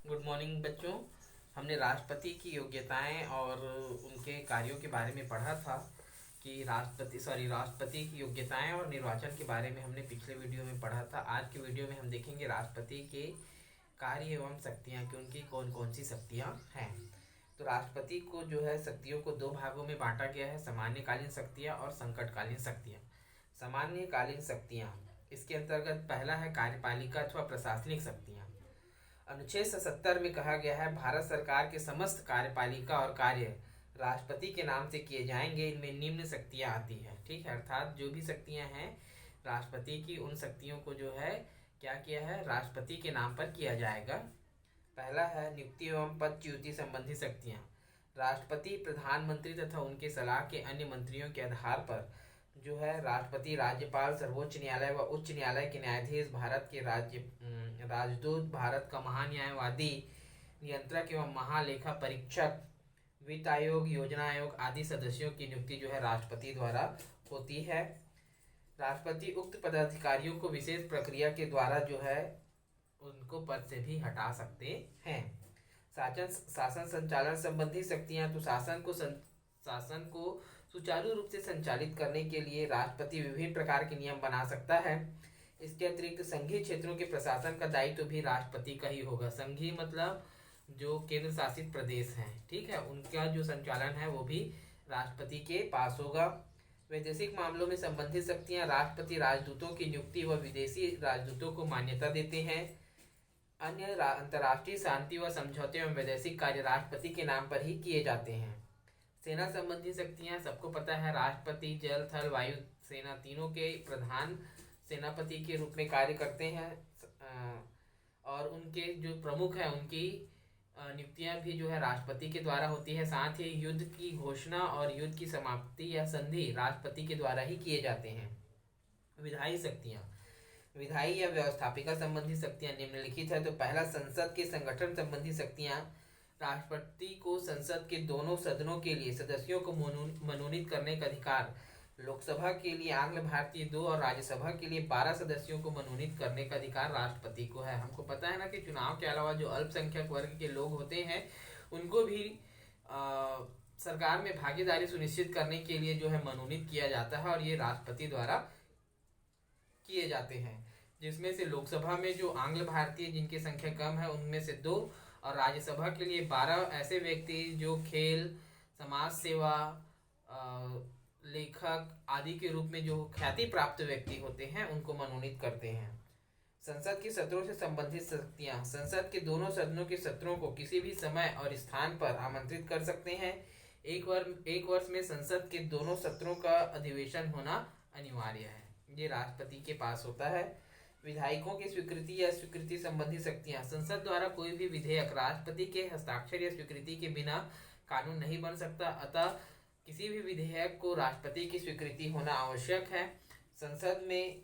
Good morning बच्चों। हमने राष्ट्रपति की योग्यताएं और उनके कार्यों के बारे में पढ़ा था कि राष्ट्रपति की योग्यताएं और निर्वाचन के बारे में हमने पिछले वीडियो में पढ़ा था। आज के वीडियो में हम देखेंगे राष्ट्रपति के कार्य एवं शक्तियां कि उनकी कौन कौन सी शक्तियां हैं। तो राष्ट्रपति को जो है शक्तियों को दो भागों में बांटा गया है, सामान्यकालीन शक्तियां और संकटकालीन शक्तियां। सामान्यकालीन शक्तियां, इसके अंतर्गत पहला है कार्यपालिका अथवा प्रशासनिक शक्तियां। अनुच्छेद 77 में कहा गया है भारत सरकार के समस्त कार्यपालिका और कार्य राष्ट्रपति के नाम से किए जाएंगे। इनमें निम्न शक्तियां आती है। ठीक है, अर्थात जो भी शक्तियां हैं राष्ट्रपति की, उन शक्तियों को जो है क्या किया है, राष्ट्रपति के नाम पर किया जाएगा। पहला है नियुक्ति एवं पदच्युति संबंधी शक्तियां। राष्ट्रपति प्रधानमंत्री तथा उनके सलाह के अन्य मंत्रियों के आधार पर जो है राष्ट्रपति, राज्यपाल, सर्वोच्च न्यायालय व उच्च न्यायालय के न्यायाधीश, भारत के राजदूत, भारत का महान्यायवादी, नियंत्रक एवं महालेखा परीक्षक, वित्त आयोग, योजना आयोग आदि सदस्यों की नियुक्ति जो है राष्ट्रपति द्वारा होती है। राष्ट्रपति उक्त पदाधिकारियों को विशेष प्रक्रिया के द्वारा जो है उनको पद से भी हटा सकते हैं। शासन संचालन संबंधी शक्तियां, तो शासन को सुचारू रूप से संचालित करने के लिए राष्ट्रपति विभिन्न प्रकार के नियम बना सकता है। इसके अतिरिक्त संघीय क्षेत्रों के प्रशासन का दायित्व भी राष्ट्रपति का ही होगा। संघीय मतलब जो केंद्र शासित प्रदेश हैं, ठीक है, उनका जो संचालन है वो भी राष्ट्रपति के पास होगा। वैदेशिक मामलों में संबंधित शक्तियां, राष्ट्रपति राजदूतों की नियुक्ति व विदेशी राजदूतों को मान्यता देते हैं। अन्य अंतर्राष्ट्रीय शांति व समझौते एवं वैदेशिक कार्य राष्ट्रपति के नाम पर ही किए जाते हैं। सेना संबंधी शक्तियां, सबको पता है राष्ट्रपति जल, थल, वायु सेना तीनों के प्रधान सेनापति के रूप में कार्य करते हैं और उनके जो प्रमुख हैं उनकी नियुक्तियां भी जो है राष्ट्रपति के द्वारा होती है। साथ ही युद्ध की घोषणा और युद्ध की समाप्ति या संधि राष्ट्रपति के द्वारा ही किए जाते हैं। विधायी शक्तियां, विधायी या व्यवस्थापिका संबंधी शक्तियां निम्नलिखित है। तो पहला संसद के संगठन संबंधी शक्तियां, राष्ट्रपति को संसद के दोनों सदनों के लिए सदस्यों को मनोनीत करने का अधिकार, लोकसभा के लिए आंग्ल भारतीय 2 और राज्यसभा के लिए 12 सदस्यों को मनोनीत करने का अधिकार राष्ट्रपति को है। हमको पता है ना कि चुनाव के अलावा जो अल्पसंख्यक वर्ग के लोग होते हैं उनको भी सरकार में भागीदारी सुनिश्चित करने के लिए जो है मनोनीत किया जाता है और ये राष्ट्रपति द्वारा किए जाते हैं। जिसमें से लोकसभा में जो आंग्ल भारतीय जिनकी संख्या कम है उनमें से 2 और राज्यसभा के लिए 12 ऐसे व्यक्ति जो खेल, समाज सेवा, लेखक आदि के रूप में जो ख्याति प्राप्त व्यक्ति होते हैं उनको मनोनीत करते हैं। संसद के सत्रों से संबंधित शक्तियां, संसद के दोनों सदनों के सत्रों को किसी भी समय और स्थान पर आमंत्रित कर सकते हैं। एक वर्ष में संसद के दोनों सत्रों का अधिवेशन होना अनिवार्य है, ये राष्ट्रपति के पास होता है। विधायकों की स्वीकृति या स्वीकृति संबंधी शक्तियां, संसद द्वारा कोई भी विधेयक राष्ट्रपति के हस्ताक्षर या स्वीकृति के बिना कानून नहीं बन सकता, अतः किसी भी विधेयक को राष्ट्रपति की स्वीकृति होना आवश्यक है। संसद में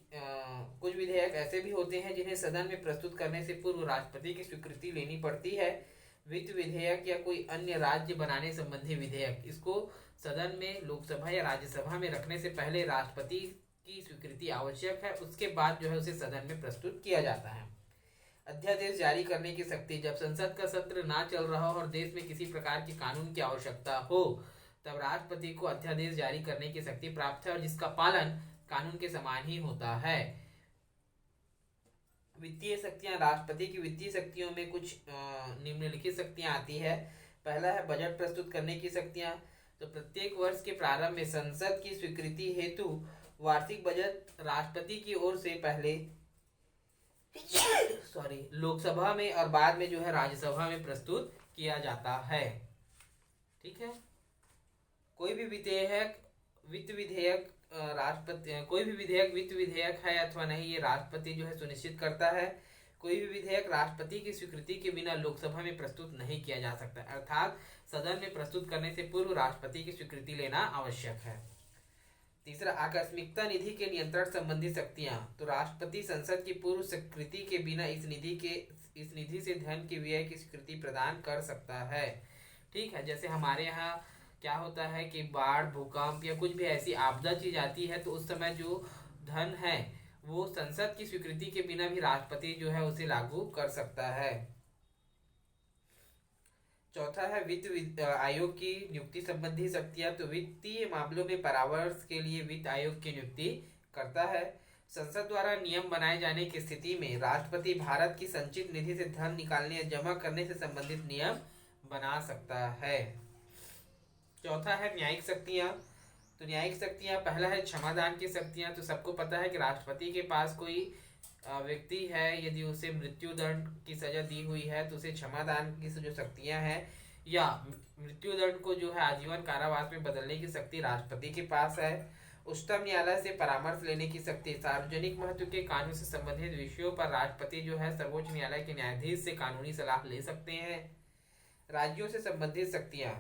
कुछ विधेयक ऐसे भी होते हैं जिन्हें सदन में प्रस्तुत करने से पूर्व राष्ट्रपति की स्वीकृति लेनी पड़ती है। वित्त विधेयक या कोई अन्य राज्य बनाने संबंधी विधेयक, इसको सदन में लोकसभा या राज्यसभा में रखने से पहले राष्ट्रपति की स्वीकृति आवश्यक है, उसके बाद जो है उसे सदन में प्रस्तुत किया जाता है। अध्यादेश जारी करने की शक्ति, जब संसद का सत्र ना चल रहा हो और देश में किसी प्रकार के कानून की आवश्यकता हो तब राष्ट्रपति को अध्यादेश जारी करने की शक्ति प्राप्त है और जिसका पालन कानून के समान ही होता है। वित्तीय शक्तियां, राष्ट्रपति की वित्तीय शक्तियों में कुछ निम्नलिखित शक्तियां आती है। पहला है बजट प्रस्तुत करने की शक्तियां। तो प्रत्येक वर्ष के प्रारंभ में संसद की स्वीकृति हेतु वार्षिक बजट राष्ट्रपति की ओर से पहले लोकसभा में और बाद में जो है राज्यसभा में प्रस्तुत किया जाता है। ठीक है, कोई भी विधेयक वित्त विधेयक है अथवा नहीं, ये राष्ट्रपति जो है सुनिश्चित करता है। कोई भी विधेयक राष्ट्रपति की स्वीकृति के बिना लोकसभा में प्रस्तुत नहीं किया जा सकता, अर्थात सदन में प्रस्तुत करने से पूर्व राष्ट्रपति की स्वीकृति लेना आवश्यक है। तीसरा, आकस्मिकता निधि के नियंत्रण संबंधी शक्तियां, तो राष्ट्रपति संसद की पूर्व स्वीकृति के बिना इस निधि से धन के व्यय की स्वीकृति प्रदान कर सकता है। ठीक है, जैसे हमारे यहाँ क्या होता है कि बाढ़, भूकंप या कुछ भी ऐसी आपदा चीज आती है तो उस समय जो धन है वो संसद की स्वीकृति के बिना भी राष्ट्रपति जो है उसे लागू कर सकता है। चौथा है आयोग की नियुक्ति संबंधी शक्तियां। तो वित्तीय मामलों में परामर्श के लिए वित्त आयोग की नियुक्ति करता है। संसद द्वारा नियम बनाए जाने की स्थिति में राष्ट्रपति भारत की संचित निधि से धन निकालने या जमा करने से संबंधित नियम बना सकता है। चौथा है न्यायिक शक्तियां। तो न्यायिक शक्तियां, पहला है क्षमादान की शक्तियां। तो सबको पता है कि राष्ट्रपति के पास कोई व्यक्ति है, यदि उसे मृत्यु दंड की सजा दी हुई है तो उसे क्षमादान की जो शक्तियां हैं या मृत्यु दंड को जो है आजीवन कारावास में बदलने की शक्ति राष्ट्रपति के पास है। उच्चतम न्यायालय से परामर्श लेने की शक्ति, सार्वजनिक महत्व के कानून से संबंधित विषयों पर राष्ट्रपति जो है सर्वोच्च न्यायालय के न्यायाधीश से कानूनी सलाह ले सकते हैं। राज्यों से संबंधित शक्तियां,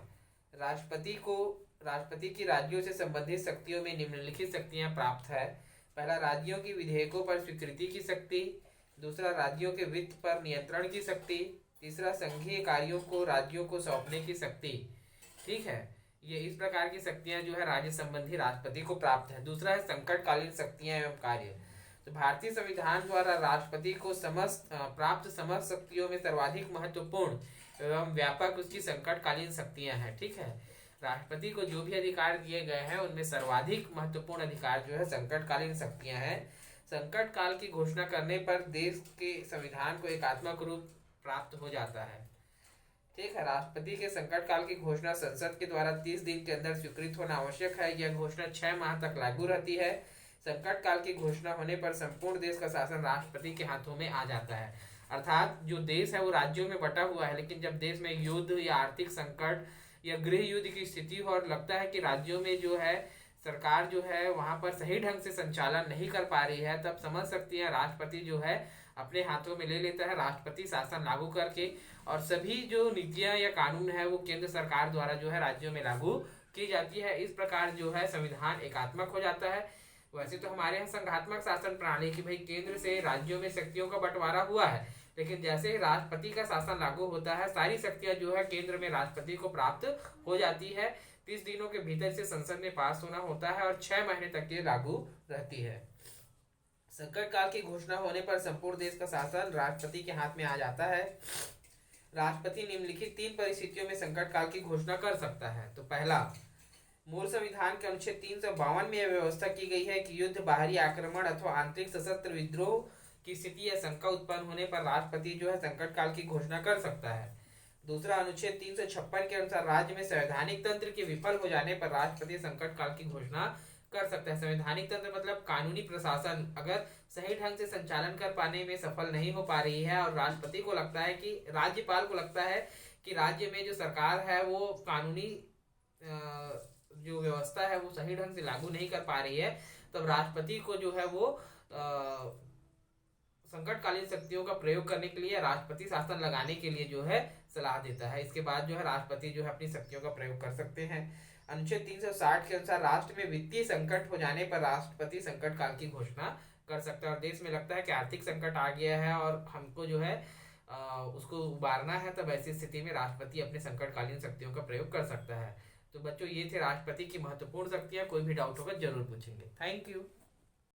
राष्ट्रपति की राज्यों से संबंधित शक्तियों में निम्नलिखित शक्तियां प्राप्त है। पहला, राज्यों की विधेयकों पर स्वीकृति की शक्ति। दूसरा, राज्यों के वित्त पर नियंत्रण की शक्ति। तीसरा, संघीय कार्यों को राज्यों को सौंपने की शक्ति। ठीक है, ये इस प्रकार की शक्तियां जो है राज्य संबंधी राष्ट्रपति को प्राप्त है। दूसरा है संकटकालीन शक्तियां एवं कार्य। तो भारतीय संविधान द्वारा राष्ट्रपति को प्राप्त समस्त शक्तियों में सर्वाधिक महत्वपूर्ण एवं व्यापक उसकी संकटकालीन शक्तियां हैं। ठीक है, राष्ट्रपति को जो भी अधिकार दिए गए हैं उनमें सर्वाधिक महत्वपूर्ण अधिकार जो है संकटकालीन शक्तियां हैं। संकट काल की घोषणा करने पर देश के संविधान को एकात्मक रूप प्राप्त हो जाता है। ठीक है, राष्ट्रपति के संकट काल की घोषणा संसद के द्वारा 30 दिन के अंदर स्वीकृत होना आवश्यक है। यह घोषणा 6 माह तक लागू रहती है। संकट काल की घोषणा होने पर संपूर्ण देश का शासन राष्ट्रपति के हाथों में आ जाता है। अर्थात जो देश है वो राज्यों में बटा हुआ है, लेकिन जब देश में युद्ध या आर्थिक संकट या गृह युद्ध की स्थिति हो और लगता है कि राज्यों में जो है सरकार जो है वहां पर सही ढंग से संचालन नहीं कर पा रही है, तब समझ सकती है राष्ट्रपति जो है अपने हाथों में ले लेता है राष्ट्रपति शासन लागू करके, और सभी जो नीतियां या कानून है वो केंद्र सरकार द्वारा जो है राज्यों में लागू की जाती है। इस प्रकार जो है संविधान एकात्मक हो जाता है। वैसे तो हमारे यहाँ संघात्मक शासन प्रणाली की भाई केंद्र से राज्यों में शक्तियों का बंटवारा हुआ है, लेकिन जैसे ही राष्ट्रपति का शासन लागू होता है सारी शक्तियां जो है केंद्र में राष्ट्रपति को प्राप्त हो जाती है। 30 दिनों के भीतर से संसद में पास होना होता है और 6 महीने तक ये लागू रहती है। संकट काल की घोषणा होने पर संपूर्ण देश का शासन राष्ट्रपति के हाथ में आ जाता है। राष्ट्रपति निम्नलिखित 3 परिस्थितियों में संकट काल की घोषणा कर सकता है। तो पहला, मूल संविधान के अनुच्छेद 352 में यह व्यवस्था की गई है कि युद्ध, बाहरी आक्रमण अथवा आंतरिक सशस्त्र विद्रोह की स्थिति या शंका उत्पन्न होने पर राष्ट्रपति जो है संकट काल की घोषणा कर सकता है। दूसरा, अनुच्छेद 356 के अनुसार राज्य में संवैधानिक तंत्र के विफल हो जाने पर राष्ट्रपति संकट काल की घोषणा कर सकता है। संवैधानिक तंत्र मतलब कानूनी प्रशासन अगर सही ढंग से संचालन कर पाने में सफल नहीं हो पा रही है और राष्ट्रपति को लगता है कि राज्यपाल को लगता है कि राज्य में जो सरकार है वो कानूनी जो व्यवस्था है वो सही ढंग से लागू नहीं कर पा रही है, तब राष्ट्रपति को जो है वो संकटकालीन शक्तियों का प्रयोग करने के लिए राष्ट्रपति शासन लगाने के लिए जो है सलाह देता है। इसके बाद जो है राष्ट्रपति जो है अपनी शक्तियों का प्रयोग कर सकते हैं। अनुच्छेद 360 के अनुसार राष्ट्र में वित्तीय संकट हो जाने पर राष्ट्रपति संकट काल की घोषणा कर सकता है और देश में लगता है कि आर्थिक संकट आ गया है और हमको जो है उसको उबारना है, तब ऐसी स्थिति में राष्ट्रपति अपने संकटकालीन शक्तियों का प्रयोग कर सकता है। तो बच्चों, ये थे राष्ट्रपति की महत्वपूर्ण शक्तियां। कोई भी डाउट होगा जरूर पूछेंगे। Thank you.